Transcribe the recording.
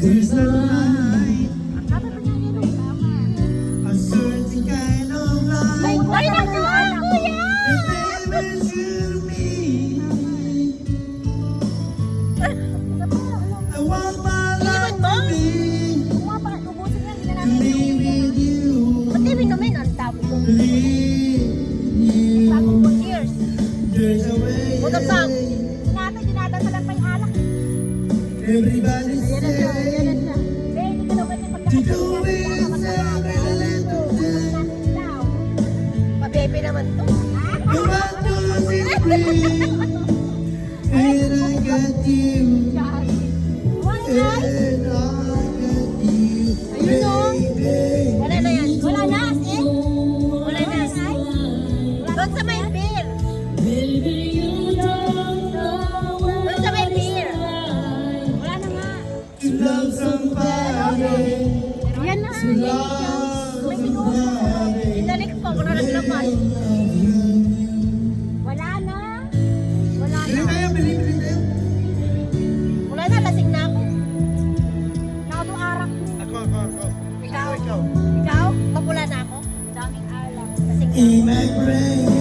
There's a light, Dapat pa niya yun. Tama. a certain kind of light Ay, naku, kuya! that never should be. I want my life to be, Kumapa, ubusin yan. Hindi na to namin. be with you, Ba't di minumin? Ang dami kong with bagong you. 4 years. There's a way. Butot sa dinadasalan pa yung alak. Everybody Ayan na siya, ayan na say siya. Be, hindi ka naman yung to do it every little day. Pabebe naman to. You want to be free, and I got you, Wala na. and I got you, Ayun o. baby. Wala na yan. Wala na, as in. Wala na, as in. Doon sa may beer. Doon sa may beer. Wala na nga. To love somebody, Yan na. to love May pinuha. somebody. Inalik pa. Wala naglaman. Wala na. Wala Bili na. tayo, bili tayo. Wala na. Lasing na ako. Nakado-arak. Ako. Ikaw? Ikaw. Ikaw? Kapula na ako? Daming alak. Lasing na. In my brain.